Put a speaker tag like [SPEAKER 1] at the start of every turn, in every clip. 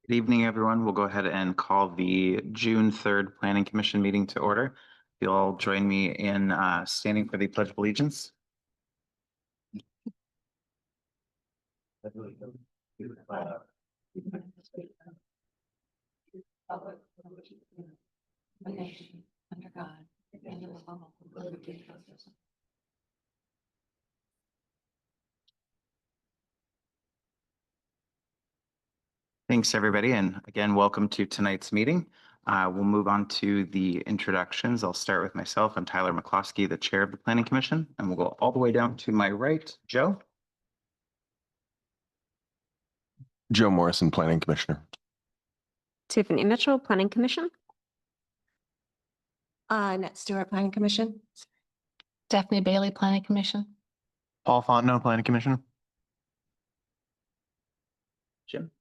[SPEAKER 1] Good evening, everyone. We'll go ahead and call the June 3rd Planning Commission meeting to order. If you'll all join me in standing for the Pledge of Allegiance.
[SPEAKER 2] Under God, indivisible, with liberty and justice.
[SPEAKER 1] Thanks, everybody. And again, welcome to tonight's meeting. We'll move on to the introductions. I'll start with myself. I'm Tyler McCloskey, the chair of the Planning Commission, and we'll go all the way down to my right. Joe?
[SPEAKER 3] Joe Morrison, Planning Commissioner.
[SPEAKER 4] Tiffany Mitchell, Planning Commission.
[SPEAKER 2] Annette Stewart, Planning Commission.
[SPEAKER 5] Daphne Bailey, Planning Commission.
[SPEAKER 3] Paul Fontenot, Planning Commission.
[SPEAKER 1] Jim?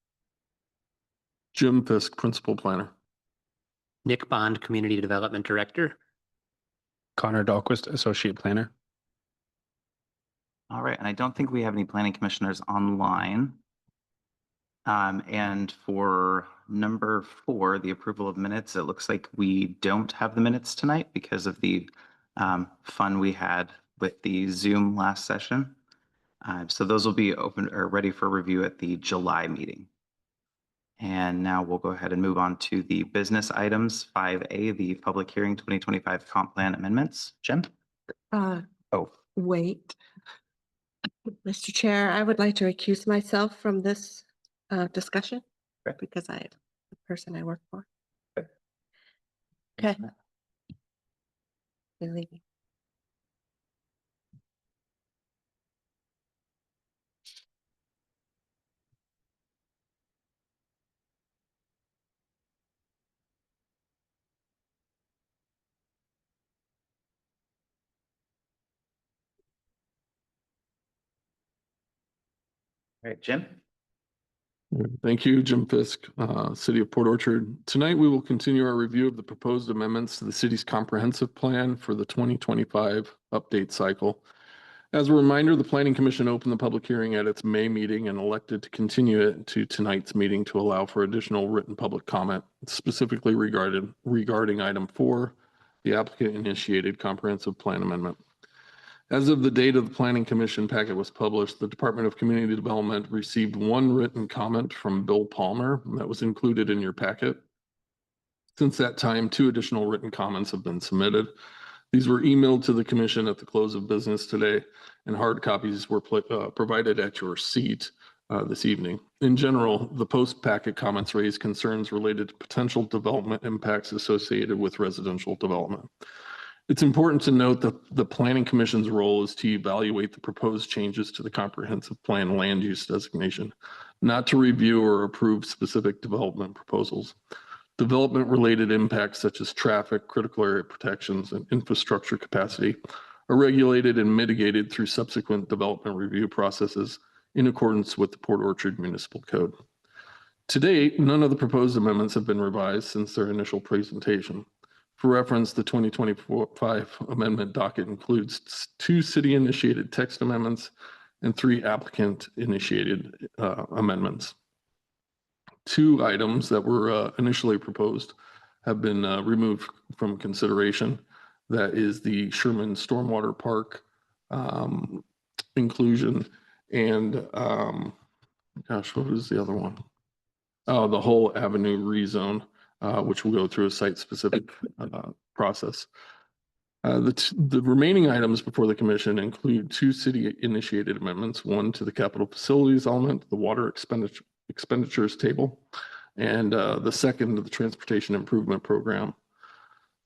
[SPEAKER 6] Jim Fisk, Principal Planner.
[SPEAKER 7] Nick Bond, Community Development Director.
[SPEAKER 8] Connor Dahlquist, Associate Planner.
[SPEAKER 1] All right, and I don't think we have any planning commissioners online. And for number 4, the approval of minutes, it looks like we don't have the minutes tonight because of the fun we had with the Zoom last session. So those will be open or ready for review at the July meeting. And now we'll go ahead and move on to the business items. 5A, the public hearing 2025 comp plan amendments. Jim?
[SPEAKER 2] Wait. Mr. Chair, I would like to recuse myself from this discussion because I, the person I work for. Okay. You're leaving.
[SPEAKER 1] All right, Jim?
[SPEAKER 6] Thank you, Jim Fisk, City of Port Orchard. Tonight, we will continue our review of the proposed amendments to the city's comprehensive plan for the 2025 update cycle. As a reminder, the Planning Commission opened the public hearing at its May meeting and elected to continue it to tonight's meeting to allow for additional written public comment, specifically regarding item 4, the applicant-initiated comprehensive plan amendment. As of the date of the Planning Commission packet was published, the Department of Community Development received 1 written comment from Bill Palmer that was included in your packet. Since that time, 2 additional written comments have been submitted. These were emailed to the Commission at the close of business today, and hard copies were provided at your seat this evening. In general, the post-packet comments raise concerns related to potential development impacts associated with residential development. It's important to note that the Planning Commission's role is to evaluate the proposed changes to the comprehensive plan land use designation, not to review or approve specific development proposals. Development-related impacts such as traffic, critical area protections, and infrastructure capacity are regulated and mitigated through subsequent development review processes in accordance with the Port Orchard Municipal Code. To date, none of the proposed amendments have been revised since their initial presentation. For reference, the 2025 amendment docket includes 2 city-initiated text amendments and 3 applicant-initiated amendments. 2 items that were initially proposed have been removed from consideration. That is the Sherman Stormwater Park inclusion and, gosh, what was the other one? Oh, the whole avenue rezone. Which will go through a site-specific process. The remaining items before the Commission include 2 city-initiated amendments, 1 to the capital facilities element, the water expenditures table, and the second to the transportation improvement program.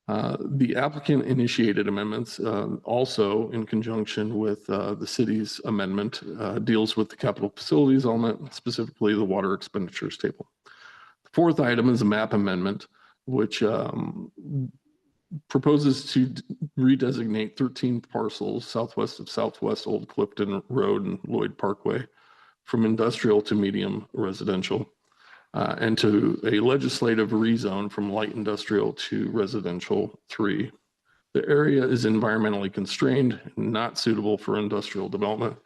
[SPEAKER 6] The applicant-initiated amendments also, in conjunction with the city's amendment, deals with the capital facilities element, specifically the water expenditures table. 4th item is a map amendment, which proposes to redesignate 13 parcels southwest of Southwest Old Clifton Road and Lloyd Parkway from industrial to medium residential, and to a legislative rezone from light industrial to residential 3. The area is environmentally constrained and not suitable for industrial development.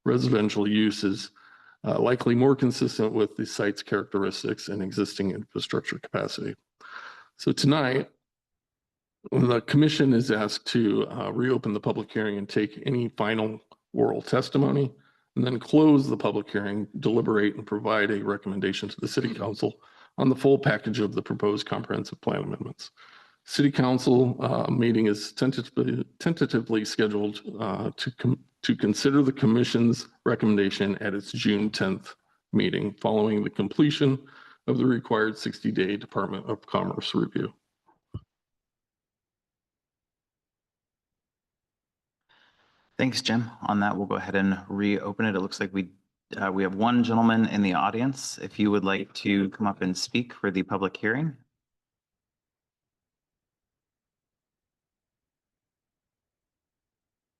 [SPEAKER 6] Residential use is likely more consistent with the site's characteristics and existing infrastructure capacity. So tonight, the commission is asked to reopen the public hearing and take any final oral testimony, and then close the public hearing, deliberate, and provide a recommendation to the city council on the full package of the proposed comprehensive plan amendments. City council meeting is tentatively scheduled to consider the commission's recommendation at its June 10th meeting following the completion of the required 60-day Department of Commerce review.
[SPEAKER 1] Thanks, Jim. On that, we'll go ahead and reopen it. It looks like we have one gentleman in the audience. If you would like to come up and speak for the public hearing.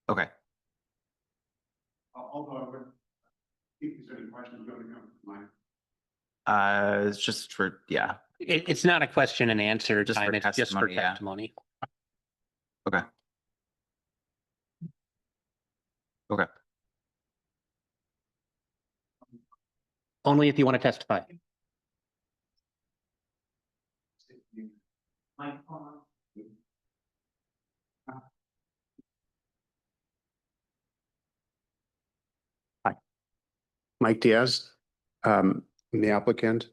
[SPEAKER 1] Okay. It's just for, yeah.
[SPEAKER 7] It's not a question and answer
[SPEAKER 1] Just for
[SPEAKER 7] time. It's just for
[SPEAKER 1] testimony, yeah.
[SPEAKER 7] testimony.
[SPEAKER 1] Okay. Okay.
[SPEAKER 7] Only if you want to testify.
[SPEAKER 9] Mike Diaz, the applicant.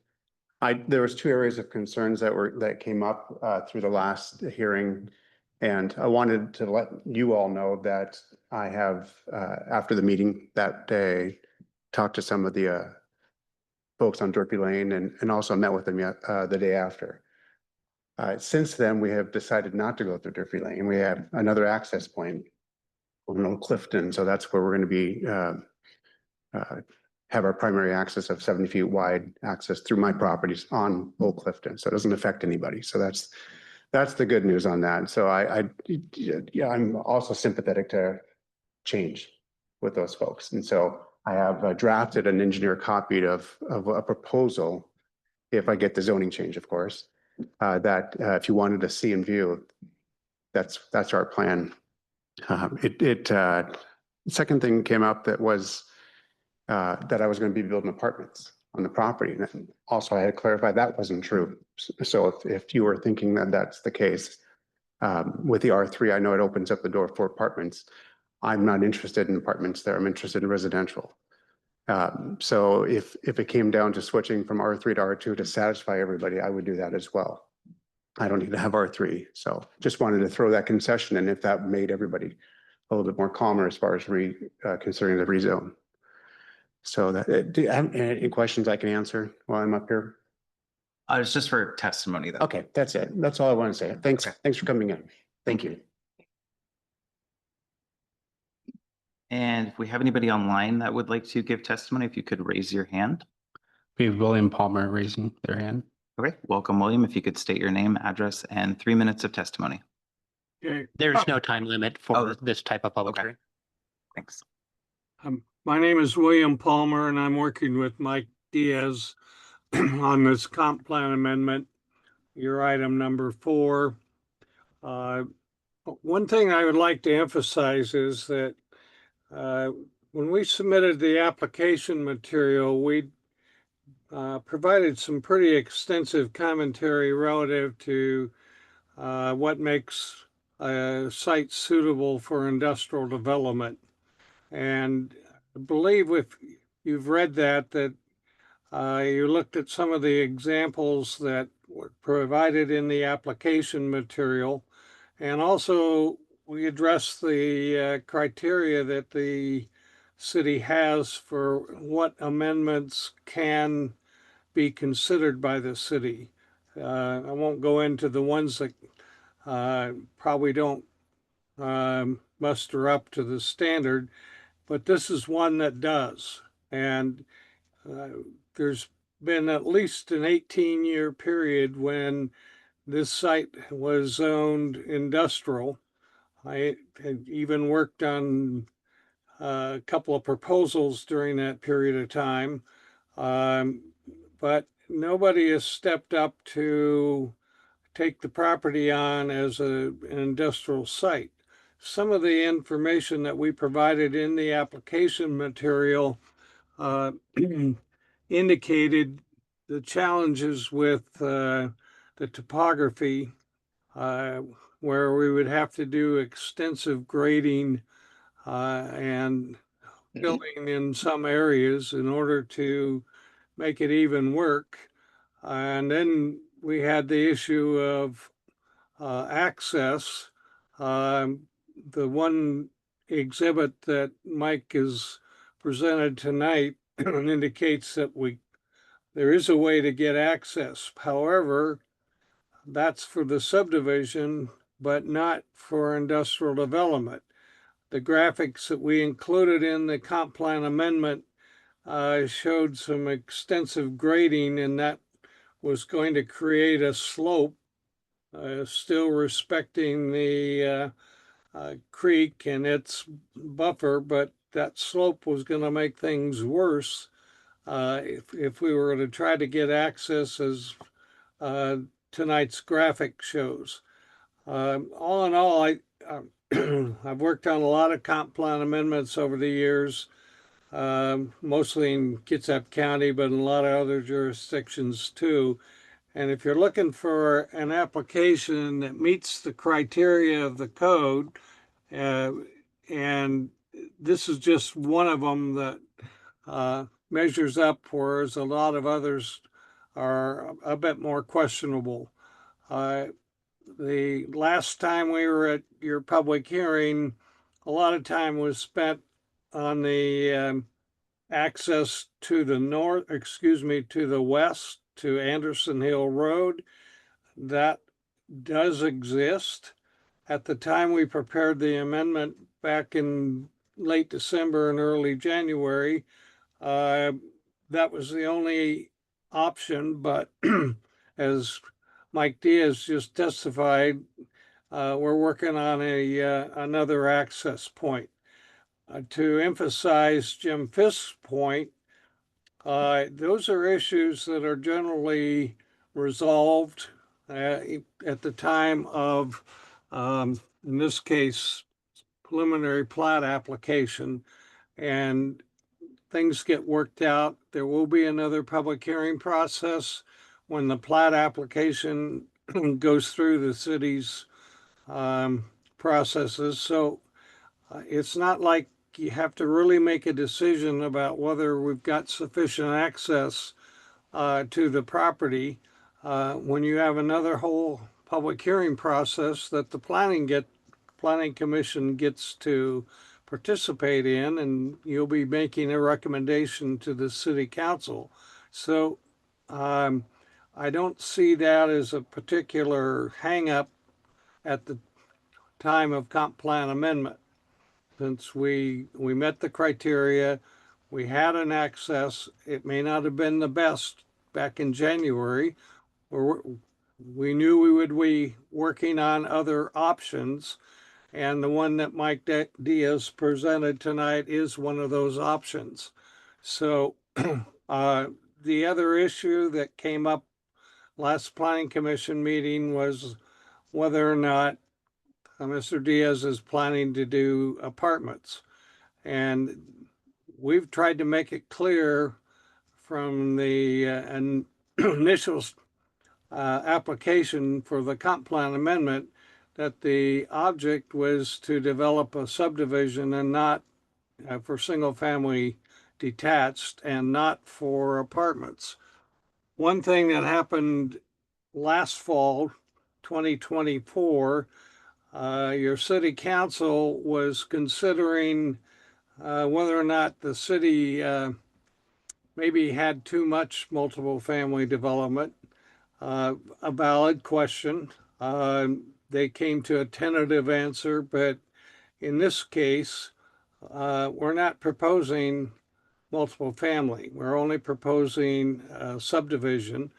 [SPEAKER 9] There was two areas of concerns that came up through the last hearing. And I wanted to let you all know that I have, after the meeting that day, talked to some of the folks on Durkee Lane and also met with them the day after. Since then, we have decided not to go through Durkee Lane. We have another access point on Old Clifton. So that's where we're going to be have our primary access of 70 feet wide access through my properties on Old Clifton. So it doesn't affect anybody. So that's the good news on that. So I'm also sympathetic to change with those folks. And so I have drafted an engineer copied of a proposal, if I get the zoning change, of course, that if you wanted to see and view, that's our plan. Second thing came up that was that I was going to be building apartments on the property. And also I had clarified that wasn't true. So if you were thinking that that's the case, with the R3, I know it opens up the door for apartments. I'm not interested in apartments there. I'm interested in residential. So if it came down to switching from R3 to R2 to satisfy everybody, I would do that as well. I don't need to have R3. So just wanted to throw that concession in if that made everybody a little bit more calmer as far as considering the rezone. So do you have any questions I can answer while I'm up here?
[SPEAKER 1] It's just for testimony though.
[SPEAKER 9] Okay, that's it. That's all I want to say. Thanks.
[SPEAKER 1] Okay.
[SPEAKER 9] Thanks for coming in. Thank you.
[SPEAKER 1] And if we have anybody online that would like to give testimony, if you could raise your hand.
[SPEAKER 8] We have William Palmer raising their hand.
[SPEAKER 1] Okay, welcome, William. If you could state your name, address, and 3 minutes of testimony.
[SPEAKER 10] Okay.
[SPEAKER 7] There's no time limit for this type of public
[SPEAKER 1] Okay.
[SPEAKER 7] hearing.
[SPEAKER 1] Thanks.
[SPEAKER 10] My name is William Palmer and I'm working with Mike Diaz on this comp plan amendment, your item number 4. One thing I would like to emphasize is that when we submitted the application material, we provided some pretty extensive commentary relative to what makes a site suitable for industrial development. And I believe if you've read that you looked at some of the examples that were provided in the application material. And also we addressed the criteria that the city has for what amendments can be considered by the city. I won't go into the ones that probably don't muster up to the standard, but this is one that does. And there's been at least an 18-year period when this site was zoned industrial. I had even worked on a couple of proposals during that period of time, but nobody has stepped up to take the property on as an industrial site. Some of the information that we provided in the application material uh, indicated the challenges with the topography, where we would have to do extensive grading and filling in some areas in order to make it even work. And then we had the issue of access. The one exhibit that Mike has presented tonight indicates that there is a way to get access. However, that's for the subdivision, but not for industrial development. The graphics that we included in the comp plan amendment showed some extensive grading, and that was going to create a slope, still respecting the creek and its buffer, but that slope was going to make things worse if we were to try to get access, as tonight's graphic shows. All in all, I've worked on a lot of comp plan amendments over the years, mostly in Kitsap County, but in a lot of other jurisdictions too. And if you're looking for an application that meets the criteria of the code, and this is just one of them that measures up, whereas a lot of others are a bit more questionable. The last time we were at your public hearing, a lot of time was spent on the access to the north, to the west, to Anderson Hill Road. That does exist. At the time we prepared the amendment back in late December and early January, that was the only option, but as Mike Diaz just testified, we're working on another access point. To emphasize Jim Fisk's point, those are issues that are generally resolved at the time of, in this case, preliminary plat application, and things get worked out. There will be another public hearing process when the plat application goes through the city's processes. So it's not like you have to really make a decision about whether we've got sufficient access to the property when you have another whole public hearing process that the planning commission gets to participate in, and you'll be making a recommendation to the city council. So I don't see that as a particular hangup at the time of comp plan amendment. Since we met the criteria, we had an access. It may not have been the best back in January, or we knew we would be working on other options, and the one that Mike Diaz presented tonight is one of those options. So the other issue that came up last planning commission meeting was whether or not Mr. Diaz is planning to do apartments. And we've tried to make it clear from the initial application for the comp plan amendment that the object was to develop a subdivision and not for single family detached and not for apartments. One thing that happened last fall, 2024, your city council was considering whether or not the city maybe had too much multiple family development, a valid question. They came to a tentative answer, but in this case, we're not proposing multiple family. We're only proposing subdivision.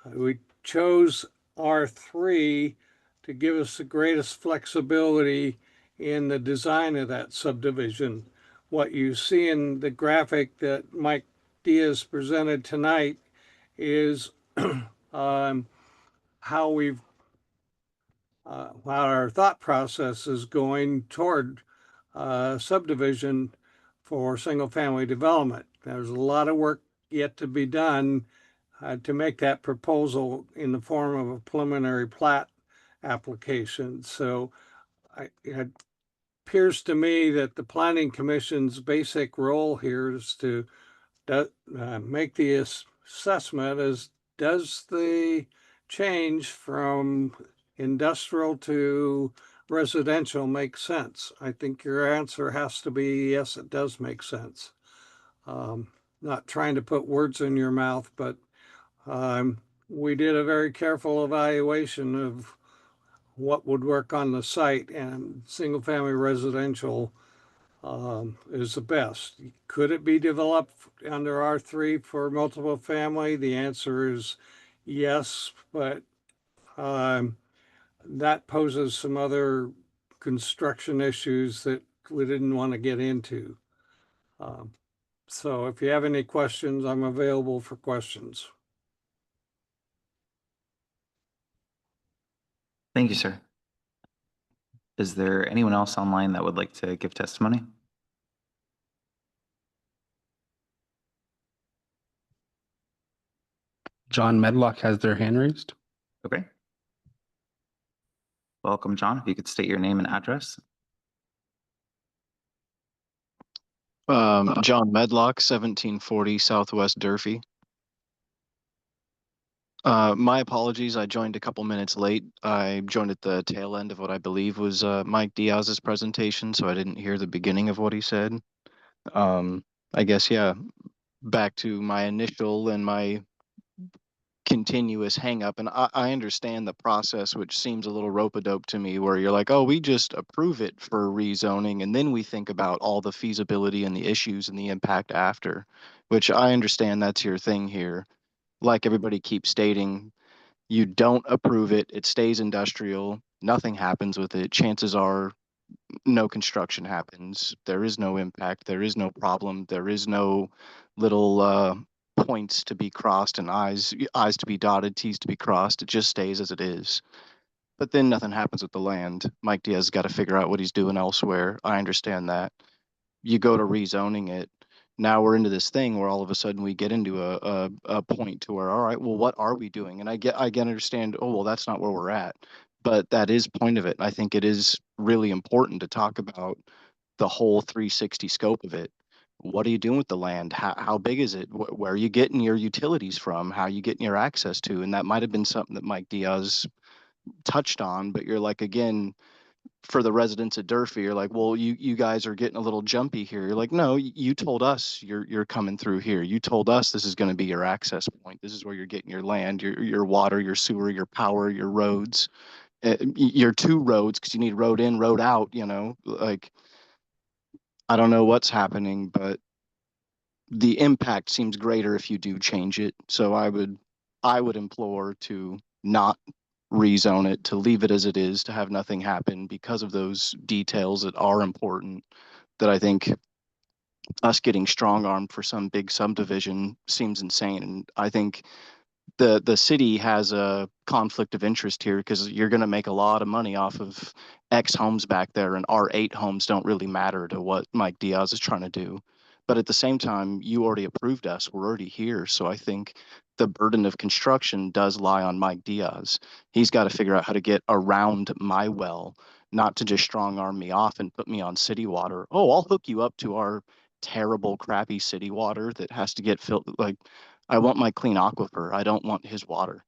[SPEAKER 10] We chose R3 to give us the greatest flexibility in the design of that subdivision. What you see in the graphic that Mike Diaz presented tonight is how our thought process is going toward subdivision for single-family development. There's a lot of work yet to be done to make that proposal in the form of a preliminary plat application. So it appears to me that the Planning Commission's basic role here is to make the assessment as does the change from industrial to residential make sense? I think your answer has to be yes, it does make sense. Not trying to put words in your mouth, but we did a very careful evaluation of what would work on the site, and single family residential is the best. Could it be developed under R3 for multiple family? The answer is yes, but that poses some other construction issues that we didn't want to get into. So if you have any questions, I'm available for questions.
[SPEAKER 1] Thank you, sir. Is there anyone else online that would like to give testimony?
[SPEAKER 8] John Medlock has their hand raised.
[SPEAKER 1] Okay. Welcome, John. If you could state your name and address.
[SPEAKER 11] John Medlock, 1740 Southwest Durfee. My apologies, I joined a couple minutes late. I joined at the tail end of what I believe was Mike Diaz's presentation, so I didn't hear the beginning of what he said. I guess, yeah, back to my initial and my continuous hang up, and I understand the process, which seems a little rope-a-dope to me, where you're like, oh, we just approve it for rezoning, and then we think about all the feasibility and the issues and the impact after, which I understand that's your thing here. Like everybody keeps stating, you don't approve it, it stays industrial, nothing happens with it. Chances are no construction happens. There is no impact. There is no problem. There is no little points to be crossed and I's to be dotted, T's to be crossed. It just stays as it is. But then nothing happens with the land. Mike Diaz got to figure out what he's doing elsewhere. I understand that. You go to rezoning it. Now we're into this thing where all of a sudden we get into a point to where, all right, well, what are we doing? And I get understand, oh, well, that's not where we're at. But that is point of it. I think it is really important to talk about the whole 360 scope of it. What are you doing with the land? How big is it? Where are you getting your utilities from? How are you getting your access to? And that might have been something that Mike Diaz touched on, but you're like, again, for the residents of Durfee, you're like, well, you guys are getting a little jumpy here. You're like, no, you told us you're coming through here. You told us this is going to be your access point. This is where you're getting your land, your water, your sewer, your power, your roads, your two roads, because you need road in, road out, like, I don't know what's happening, but the impact seems greater if you do change it. So I would implore to not rezone it, to leave it as it is, to have nothing happen because of those details that are important, that I think us getting strong armed for some big subdivision seems insane. And I think the city has a conflict of interest here, because you're going to make a lot of money off of X homes back there, and R8 homes don't really matter to what Mike Diaz is trying to do. But at the same time, you already approved us. We're already here. So I think the burden of construction does lie on Mike Diaz. He's got to figure out how to get around my well, not to just strong arm me off and put me on city water. Oh, I'll hook you up to our terrible, crappy city water that has to get filled. Like, I want my clean aquifer. I don't want his water.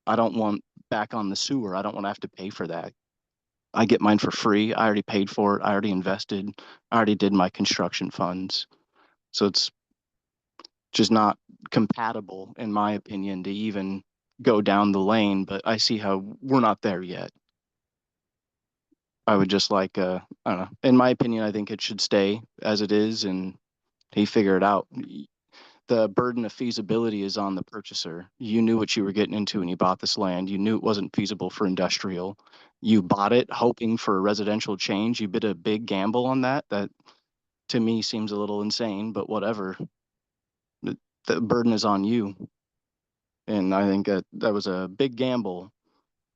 [SPEAKER 11] I don't want back on the sewer. I don't want to have to pay for that. I get mine for free. I already paid for it. I already invested. I already did my construction funds. So it's just not compatible, in my opinion, to even go down the lane, but I see how we're not there yet. I would just like, I don't know, in my opinion, I think it should stay as it is, and he figure it out. The burden of feasibility is on the purchaser. You knew what you were getting into when you bought this land. You knew it wasn't feasible for industrial. You bought it hoping for a residential change. You bid a big gamble on that. That to me seems a little insane, but whatever. The burden is on you. And I think that was a big gamble.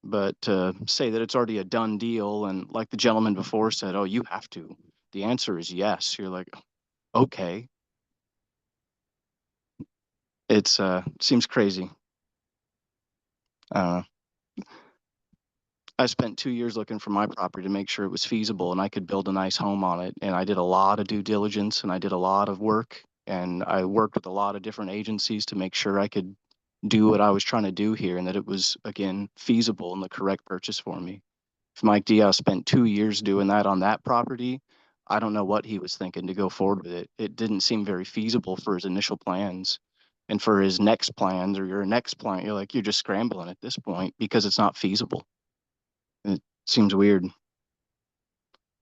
[SPEAKER 11] But to say that it's already a done deal, and like the gentleman before said, oh, you have to. The answer is yes. You're like, okay. It's seems crazy. I spent 2 years looking for my property to make sure it was feasible and I could build a nice home on it. And I did a lot of due diligence and I did a lot of work and I worked with a lot of different agencies to make sure I could do what I was trying to do here and that it was, again, feasible and the correct purchase for me. If Mike Diaz spent 2 years doing that on that property, I don't know what he was thinking to go forward with it. It didn't seem very feasible for his initial plans. And for his next plans or your next plan, you're just scrambling at this point because it's not feasible. It seems weird.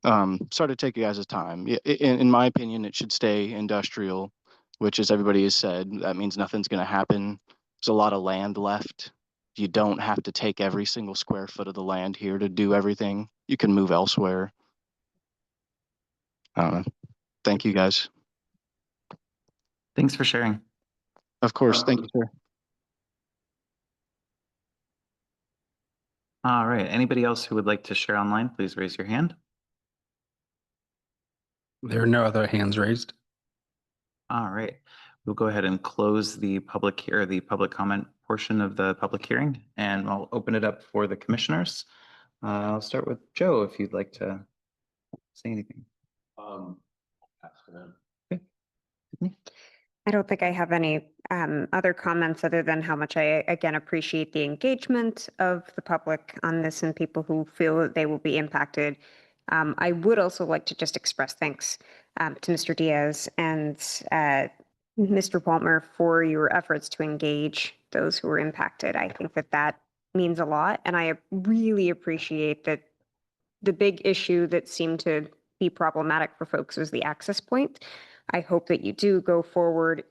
[SPEAKER 11] Sorry to take you guys' time. In my opinion, it should stay industrial, which, as everybody has said, that means nothing's going to happen. There's a lot of land left. You don't have to take every single square foot of the land here to do everything. You can move elsewhere. I don't know. Thank you, guys.
[SPEAKER 1] Thanks for sharing.
[SPEAKER 11] Of course. Thank you, sir.
[SPEAKER 1] All right. Anybody else who would like to share online, please raise your hand.
[SPEAKER 8] There are no other hands raised.
[SPEAKER 1] All right. We'll go ahead and close the public comment portion of the public hearing, and I'll open it up for the commissioners. I'll start with Joe, if you'd like to say anything. Okay. Sydney?
[SPEAKER 4] I don't think I have any other comments other than how much I, again, appreciate the engagement of the public on this and people who feel that they will be impacted. I would also like to just express thanks to Mr. Diaz and Mr. Palmer for your efforts to engage those who were impacted. I think that that means a lot. And I really appreciate that the big issue that seemed to be problematic for folks was the access point. I hope that you do go forward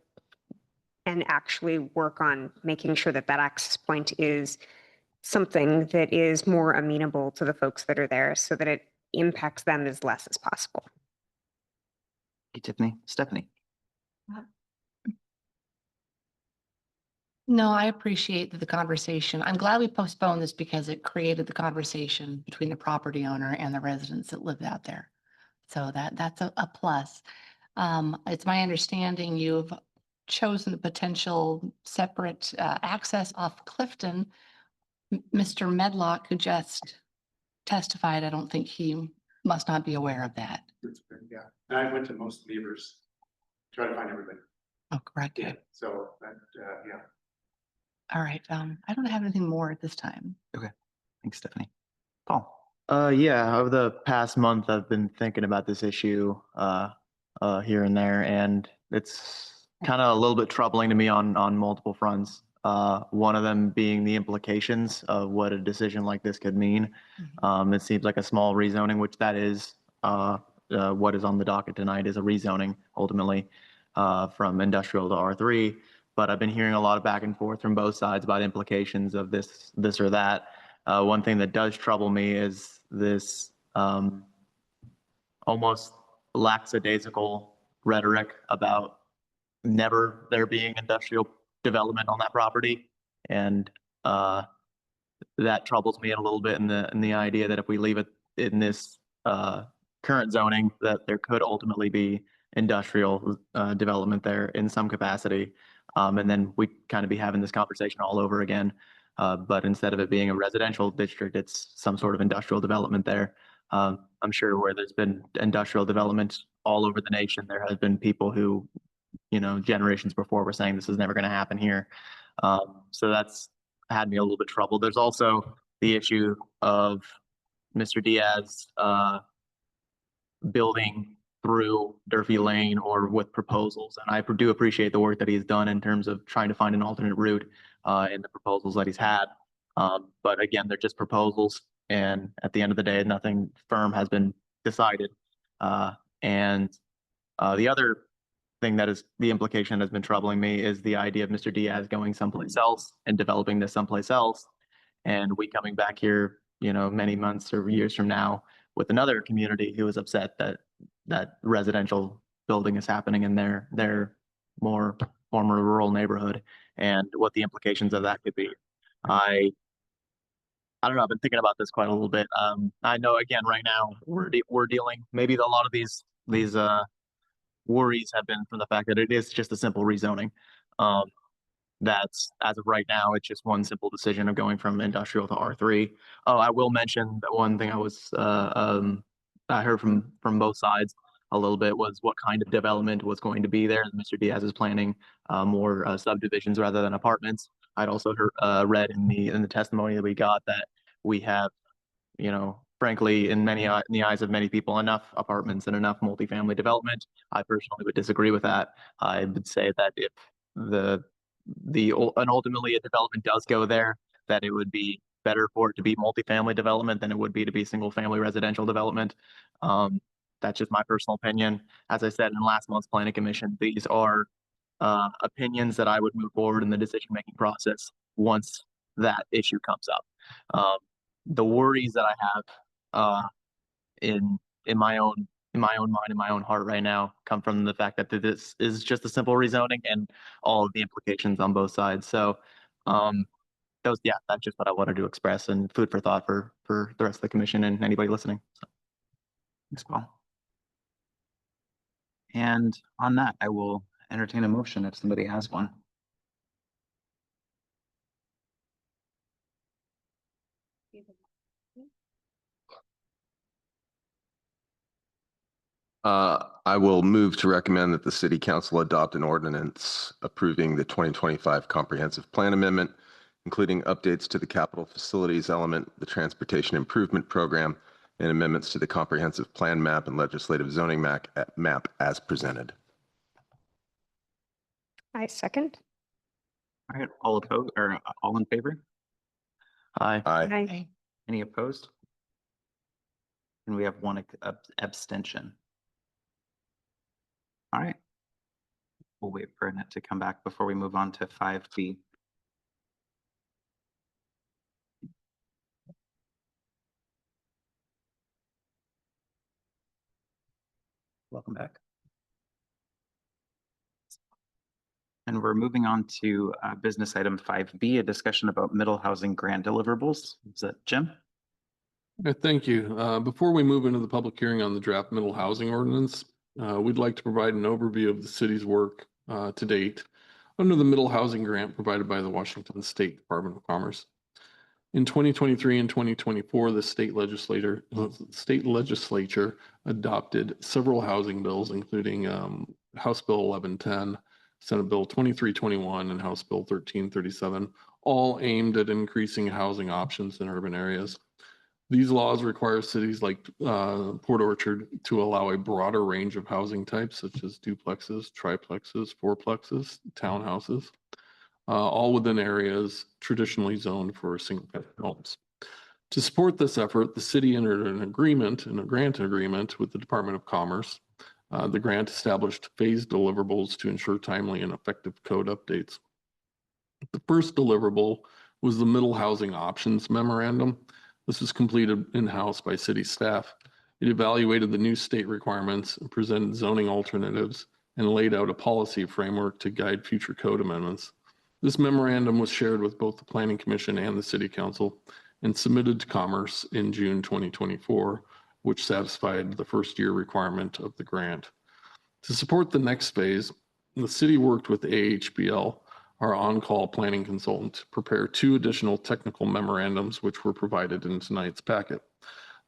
[SPEAKER 4] and actually work on making sure that that access point is something that is more amenable to the folks that are there so that it impacts them as less as possible.
[SPEAKER 1] Hey, Tiffany. Stephanie?
[SPEAKER 5] No, I appreciate the conversation. I'm glad we postponed this because it created the conversation between the property owner and the residents that live out there. So that's a plus. It's my understanding you've chosen the potential separate access off Clifton. Mr. Medlock, who just testified, I don't think he must not be aware of that.
[SPEAKER 9] Yeah, and I went to most neighbors, try to find everybody.
[SPEAKER 5] Oh, correct.
[SPEAKER 9] Yeah, so that, yeah.
[SPEAKER 5] All right. I don't have anything more at this time.
[SPEAKER 1] Okay. Thanks, Stephanie. Paul?
[SPEAKER 3] Yeah, over the past month, I've been thinking about this issue here and there, and it's kind of a little bit troubling to me on multiple fronts. One of them being the implications of what a decision like this could mean. It seems like a small rezoning, which that is what is on the docket tonight is a rezoning ultimately from industrial to R3. But I've been hearing a lot of back and forth from both sides about implications of this or that. One thing that does trouble me is this almost lackadaisical rhetoric about never there being industrial development on that property, and that troubles me a little bit in the idea that if we leave it in this current zoning, that there could ultimately be industrial development there in some capacity, and then we kind of be having this conversation all over again. But instead of it being a residential district, it's some sort of industrial development there. I'm sure where there's been industrial development all over the nation, there has been people who, generations before were saying this is never going to happen here. So that's had me a little bit troubled. There's also the issue of Mr. Diaz building through Durfee Lane or with proposals. And I do appreciate the work that he's done in terms of trying to find an alternate route in the proposals that he's had. But again, they're just proposals. And at the end of the day, nothing firm has been decided. And the other thing that is the implication that has been troubling me is the idea of Mr. Diaz going someplace else and developing this someplace else. And we coming back here, many months or years from now with another community who is upset that residential building is happening in their more former rural neighborhood and what the implications of that could be. I don't know. I've been thinking about this quite a little bit. I know again, right now we're dealing maybe a lot of these worries have been from the fact that it is just a simple rezoning. That's, as of right now, it's just one simple decision of going from industrial to R3. Oh, I will mention that one thing I heard from both sides a little bit was what kind of development was going to be there. Mr. Diaz is planning more subdivisions rather than apartments. I'd also read in the testimony that we got that we have, frankly, in the eyes of many people, enough apartments and enough multifamily development. I personally would disagree with that. I would say that if and ultimately a development does go there, that it would be better for it to be multifamily development than it would be to be single family residential development. That's just my personal opinion. As I said in last month's planning commission, these are opinions that I would move forward in the decision-making process once that issue comes up. The worries that I have in my own mind, in my own heart right now, come from the fact that this is just a simple rezoning and all of the implications on both sides. So, that's just what I wanted to express, and food for thought for the rest of the commission and anybody listening. So.
[SPEAKER 1] Thanks, Paul. And on that, I will entertain a motion if somebody has one.
[SPEAKER 12] I will move to recommend that the City Council adopt an ordinance approving the 2025 Comprehensive Plan Amendment, including updates to the capital facilities element, the Transportation Improvement Program, and amendments to the Comprehensive Plan Map and Legislative Zoning Map as presented.
[SPEAKER 4] I second.
[SPEAKER 1] All right, all opposed or all in favor?
[SPEAKER 3] Aye.
[SPEAKER 4] Aye.
[SPEAKER 1] Any opposed? And we have one abstention. All right. We'll wait for Annette to come back before we move on to 5B. Welcome back. And we're moving on to business item 5B, a discussion about middle housing grant deliverables. Is that Jim?
[SPEAKER 6] Thank you. Before we move into the public hearing on the draft middle housing ordinance, we'd like to provide an overview of the city's work to date under the middle housing grant provided by the Washington State Department of Commerce. In 2023 and 2024, the state legislature adopted several housing bills, including House Bill 1110, Senate Bill 2321, and House Bill 1337, all aimed at increasing housing options in urban areas. These laws require cities like Port Orchard to allow a broader range of housing types, such as duplexes, triplexes, fourplexes, townhouses, all within areas traditionally zoned for single-family homes. To support this effort, the city entered a grant agreement with the Department of Commerce. The grant established phased deliverables to ensure timely and effective code updates. The first deliverable was the Middle Housing Options Memorandum. This was completed in-house by city staff. It evaluated the new state requirements and presented zoning alternatives and laid out a policy framework to guide future code amendments. This memorandum was shared with both the Planning Commission and the City Council and submitted to Commerce in June 2024, which satisfied the first year requirement of the grant. To support the next phase, the city worked with AHBL, our on-call planning consultant, to prepare 2 additional technical memorandums, which were provided in tonight's packet.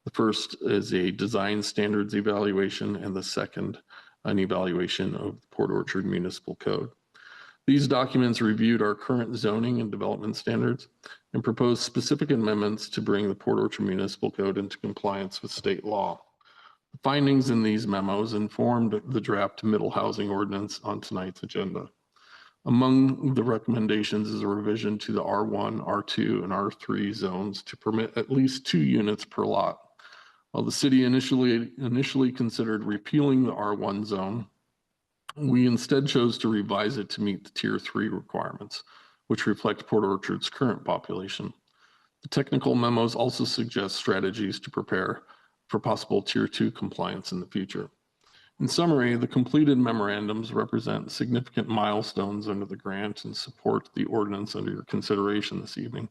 [SPEAKER 6] The first is a design standards evaluation, and the second, an evaluation of the Port Orchard Municipal Code. These documents reviewed our current zoning and development standards and proposed specific amendments to bring the Port Orchard Municipal Code into compliance with state law. The findings in these memos informed the draft middle housing ordinance on tonight's agenda. Among the recommendations is a revision to the R1, R2, and R3 zones to permit at least 2 units per lot. While the city initially considered repealing the R1 zone, we instead chose to revise it to meet the Tier 3 requirements, which reflect Port Orchard's current population. The technical memos also suggest strategies to prepare for possible Tier 2 compliance in the future. In summary, the completed memorandums represent significant milestones under the grant and support the ordinance under your consideration this evening.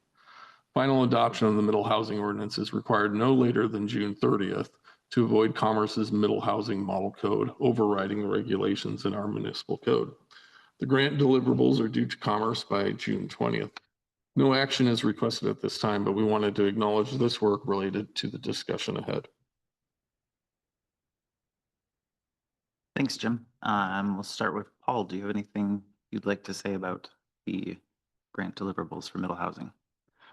[SPEAKER 6] Final adoption of the middle housing ordinance is required no later than June 30th to avoid Commerce's middle housing model code overriding the regulations in our municipal code. The grant deliverables are due to Commerce by June 20th. No action is requested at this time, but we wanted to acknowledge this work related to the discussion ahead.
[SPEAKER 1] Thanks, Jim. We'll start with Paul. Do you have anything you'd like to say about the grant deliverables for middle housing?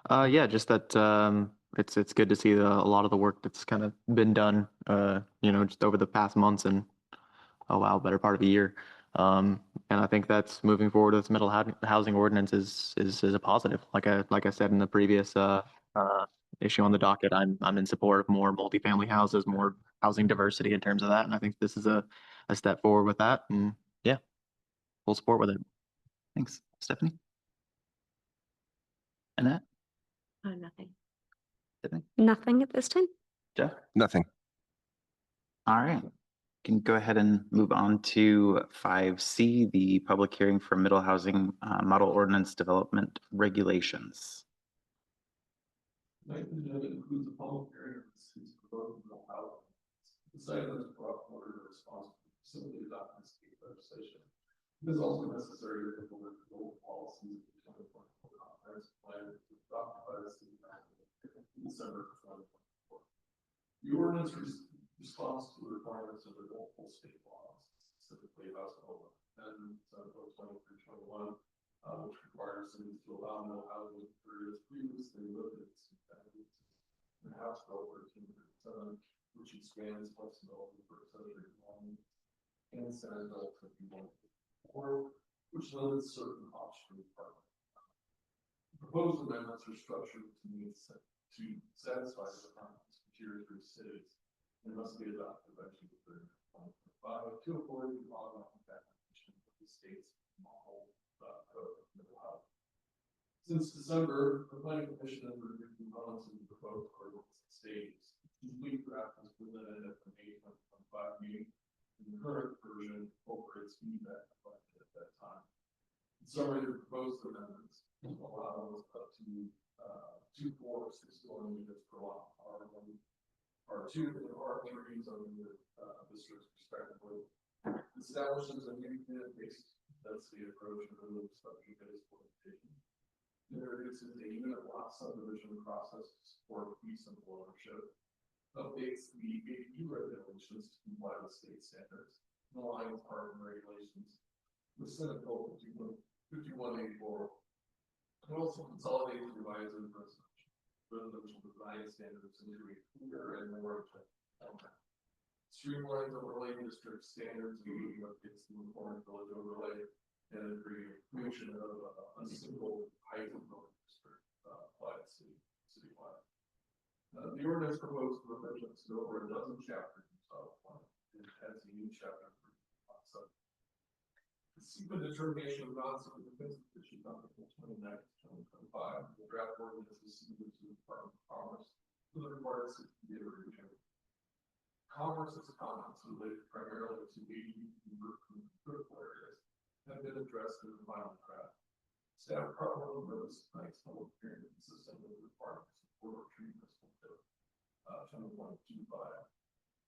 [SPEAKER 3] Yeah, just that it's good to see a lot of the work that's kind of been done, just over the past months and better part of a year. And I think that's moving forward with middle housing ordinance is a positive. Like I said in the previous issue on the docket, I'm in support of more multifamily houses, more housing diversity in terms of that, and I think this is a step forward with that. And yeah, full support with it.
[SPEAKER 1] Thanks, Stephanie. Annette?
[SPEAKER 2] Nothing.
[SPEAKER 1] Stephanie?
[SPEAKER 4] Nothing at this time.
[SPEAKER 1] Jeff?
[SPEAKER 12] Nothing.
[SPEAKER 1] All right. Can go ahead and move on to 5C, the public hearing for middle housing model ordinance development regulations.
[SPEAKER 6] Tonight's agenda includes a public hearing of the city's proposed middle housing. The site has brought forward a response to facility adopting state legislation. It is also necessary to implement the local policies of the 2024 comprehensive plan adopted by the city council in December 2024. The ordinance responds to the requirements of the local state laws, specifically House Bill 10, Senate Bill 2321, which requires cities to allow middle housing areas previously limited to families, and House Bill 1337, which expands flexibility for accessory dwelling, and Senate Bill 5154, which limits certain optional apartment. Proposed amendments are structured to satisfy the requirements of Tier 3 cities and must be adopted by June 30, 2025 to avoid the automatic application of the state's model code of middle housing. Since December, the Planning Commission has reviewed components of the proposed ordinance in stages. The complete draft was presented at the May 2025 meeting, and the current version incorporates feedback collected at that time. In summary, the proposed amendments allow us up to 2, 4, 6 dwelling units per lot, R2 and R3 zoning districts respectively. Establishes a new unit-based density approach and removes structure-based limitation. Introduces a unit lot subdivision process to support fee simple ownership. Updates the ADU regulations to comply with state standards. And aligns parking regulations with Senate Bill 5184. And also consolidates revised residential design standards into a clearer and more objective. Streamlines overlay district standards, meeting updates the informed village overlay, and creation of a single height of district applied citywide. The ordinance proposed revisions to over a dozen chapters of plan and adds a new chapter for concept. The secret determination of concept of defense petition on April 29th, 2025. The draft ordinance is submitted to the Department of Commerce for the required 60-day review. Commerce's comments related primarily to ADU critical areas have been addressed in the final draft. Staff probably noticed tonight's public hearing consistent with the requirements of Port Orchard Municipal Code 2125.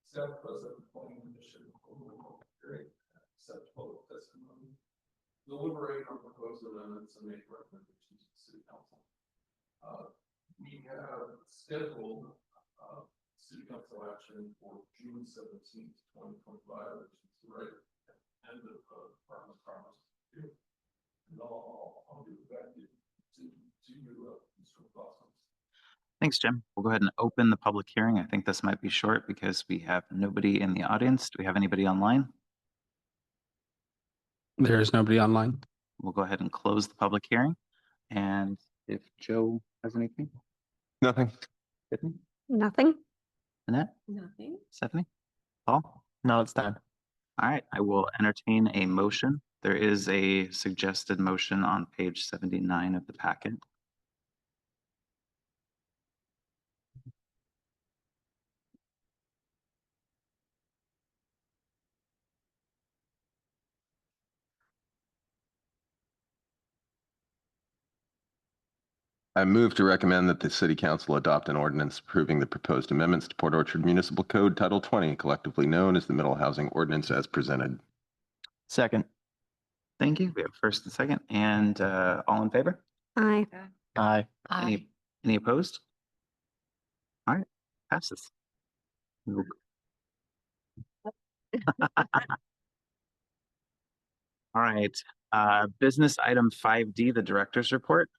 [SPEAKER 6] Staff President of the Planning Commission over the public hearing accept public testimony, deliberate on proposed amendments, and make recommendations to the City Council. We have scheduled City Council action for June 17th, 2025, which is right at the end of Department of Commerce. And I'll give it back to you, Mr. Blossom.
[SPEAKER 1] Thanks, Jim. We'll go ahead and open the public hearing. I think this might be short because we have nobody in the audience. Do we have anybody online?
[SPEAKER 8] There is nobody online.
[SPEAKER 1] We'll go ahead and close the public hearing. And if Joe has anything?
[SPEAKER 12] Nothing.
[SPEAKER 1] Tiffany?
[SPEAKER 4] Nothing.
[SPEAKER 1] Annette?
[SPEAKER 2] Nothing.
[SPEAKER 1] Stephanie? Paul?
[SPEAKER 3] No, it's done.
[SPEAKER 1] All right, I will entertain a motion. There is a suggested motion on page 79 of the packet.
[SPEAKER 12] I move to recommend that the city council adopt an ordinance approving the proposed amendments to Port Orchard Municipal Code Title 20, collectively known as the Middle Housing Ordinance as presented.
[SPEAKER 3] Second.
[SPEAKER 1] Thank you. We have first and second, and all in favor?
[SPEAKER 4] Aye.
[SPEAKER 3] Aye.
[SPEAKER 5] Aye.
[SPEAKER 1] Any opposed? All right, passes. We'll- All right, business item 5D, the director's report.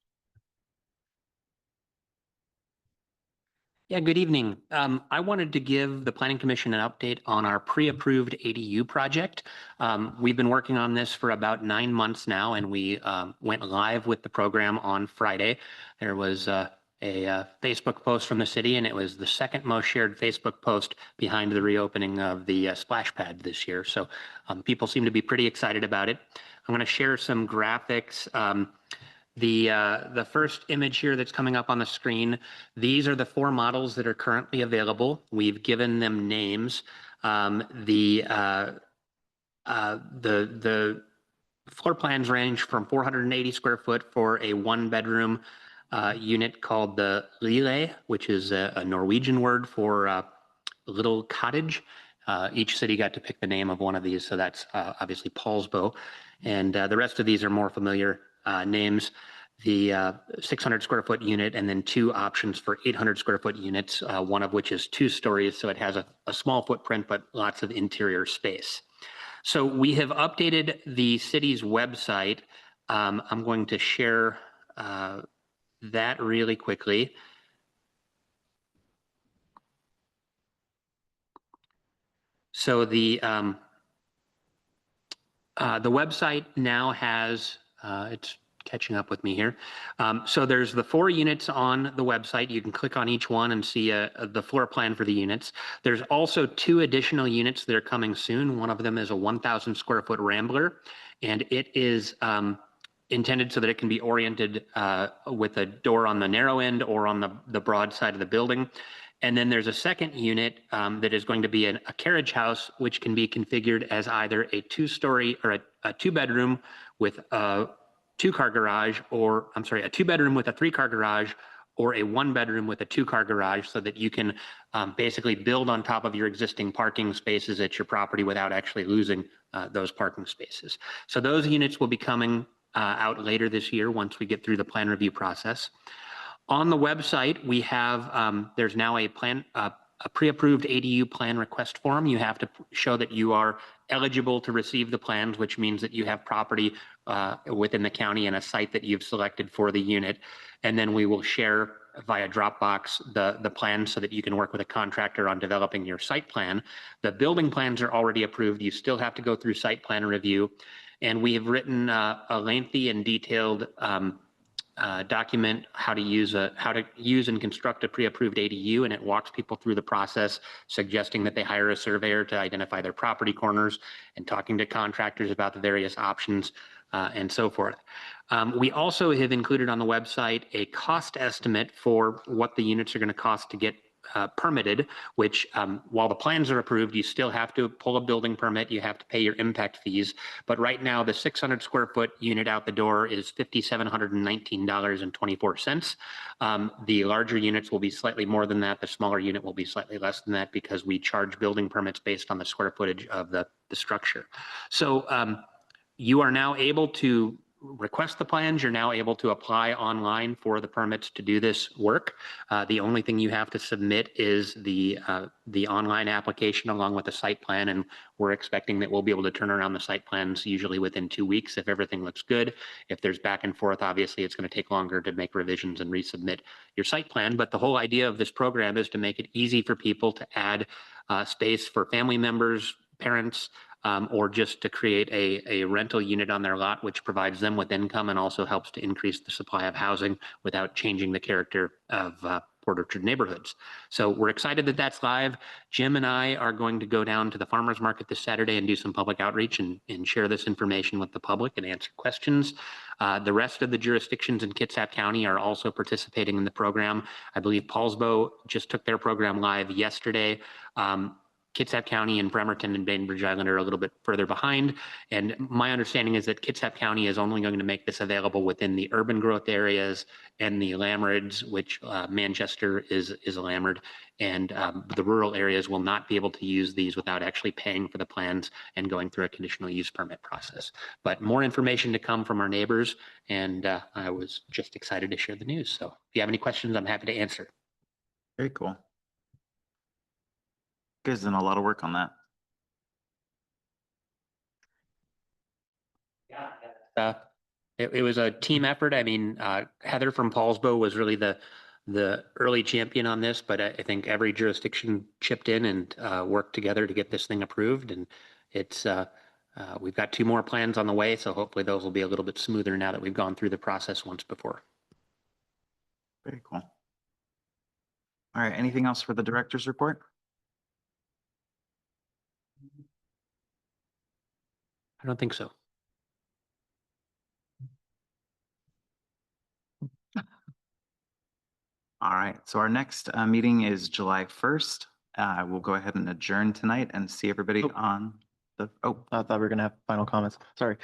[SPEAKER 7] Yeah, good evening. I wanted to give the Planning Commission an update on our pre-approved ADU project. We've been working on this for about 9 months now, and we went live with the program on Friday. There was a Facebook post from the city, and it was the second most shared Facebook post behind the reopening of the splash pad this year. So people seem to be pretty excited about it. I'm going to share some graphics. The first image here that's coming up on the screen, these are the 4 models that are currently available. We've given them names. The floor plans range from 480 square foot for a 1-bedroom unit called the Lille, which is a Norwegian word for little cottage. Each city got to pick the name of one of these, so that's obviously Paulsbo. And the rest of these are more familiar names. The 600 square foot unit, and then 2 options for 800 square foot units, one of which is 2 stories, so it has a small footprint but lots of interior space. So we have updated the city's website. I'm going to share that really quickly. So the website now has, it's catching up with me here. So there's the 4 units on the website. You can click on each one and see the floor plan for the units. There's also 2 additional units that are coming soon. One of them is a 1,000 square foot Rambler, and it is intended so that it can be oriented with a door on the narrow end or on the broad side of the building. And then there's a second unit that is going to be a carriage house, which can be configured as either a 2-story or a 2-bedroom with a 2-car garage, or I'm sorry, a 2-bedroom with a 3-car garage, or a 1-bedroom with a 2-car garage, so that you can basically build on top of your existing parking spaces at your property without actually losing those parking spaces. So those units will be coming out later this year once we get through the plan review process. On the website, we have, there's now a pre-approved ADU plan request form. You have to show that you are eligible to receive the plans, which means that you have property within the county and a site that you've selected for the unit. And then we will share via Dropbox the plans so that you can work with a contractor on developing your site plan. The building plans are already approved. You still have to go through site plan review. And we have written a lengthy and detailed document how to use and construct a pre-approved ADU, and it walks people through the process, suggesting that they hire a surveyor to identify their property corners and talking to contractors about the various options and so forth. We also have included on the website a cost estimate for what the units are going to cost to get permitted, which while the plans are approved, you still have to pull a building permit. You have to pay your impact fees. But right now, the 600 square foot unit out the door is $5,719.24. The larger units will be slightly more than that. The smaller unit will be slightly less than that because we charge building permits based on the square footage of the structure. So you are now able to request the plans. You're now able to apply online for the permits to do this work. The only thing you have to submit is the online application along with the site plan, and we're expecting that we'll be able to turn around the site plans usually within 2 weeks if everything looks good. If there's back and forth, obviously it's going to take longer to make revisions and resubmit your site plan. But the whole idea of this program is to make it easy for people to add space for family members, parents, or just to create a rental unit on their lot, which provides them with income and also helps to increase the supply of housing without changing the character of Port Orchard neighborhoods. So we're excited that that's live. Jim and I are going to go down to the farmers market this Saturday and do some public outreach and share this information with the public and answer questions. The rest of the jurisdictions in Kitsap County are also participating in the program. I believe Paulsbo just took their program live yesterday. Kitsap County and Bremerton and Bainbridge Island are a little bit further behind. And my understanding is that Kitsap County is only going to make this available within the urban growth areas and the Lamerids, which Manchester is a Lamerid. And the rural areas will not be able to use these without actually paying for the plans and going through a conditional use permit process. But more information to come from our neighbors. And I was just excited to share the news. So if you have any questions, I'm happy to answer.
[SPEAKER 1] Very cool. You guys done a lot of work on that.
[SPEAKER 7] Yeah. It was a team effort. I mean, Heather from Paulsbo was really the early champion on this, but I think every jurisdiction chipped in and worked together to get this thing approved. And it's we've got 2 more plans on the way, so hopefully those will be a little bit smoother now that we've gone through the process once before.
[SPEAKER 1] Very cool. All right, anything else for the director's report?
[SPEAKER 7] I don't think so.
[SPEAKER 1] All right, so our next meeting is July 1st. We'll go ahead and adjourn tonight and see everybody on the,
[SPEAKER 3] I thought we were gonna have final comments. Sorry.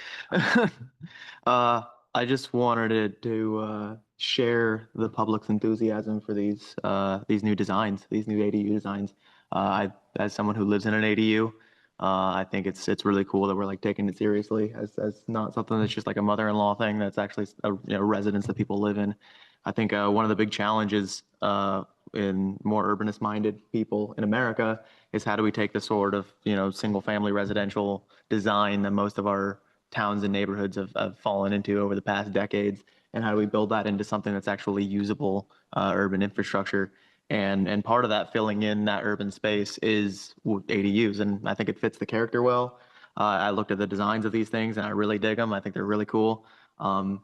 [SPEAKER 3] I just wanted to share the public's enthusiasm for these new designs, these new ADU designs. As someone who lives in an ADU, I think it's really cool that we're like taking it seriously as not something that's just like a mother-in-law thing. That's actually a residence that people live in. I think one of the big challenges in more urbanist-minded people in America is how do we take the sort of single-family residential design that most of our towns and neighborhoods have fallen into over the past decades, and how do we build that into something that's actually usable urban infrastructure? And part of that filling in that urban space is ADUs, and I think it fits the character well. I looked at the designs of these things and I really dig them. I think they're really cool.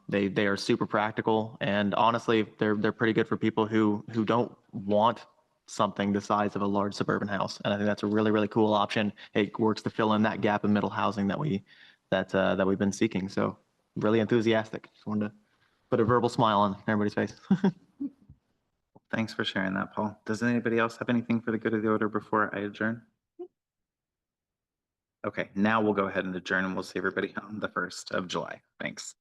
[SPEAKER 3] They are super practical, and honestly, they're pretty good for people who don't want something the size of a large suburban house. And I think that's a really cool option. It works to fill in that gap in middle housing that we've been seeking. So really enthusiastic. Just wanted to put a verbal smile on everybody's face.
[SPEAKER 1] thanks for sharing that, Paul. Does anybody else have anything for the good of the order before I adjourn? Okay, now we'll go ahead and adjourn and we'll see everybody on the 1st of July. Thanks.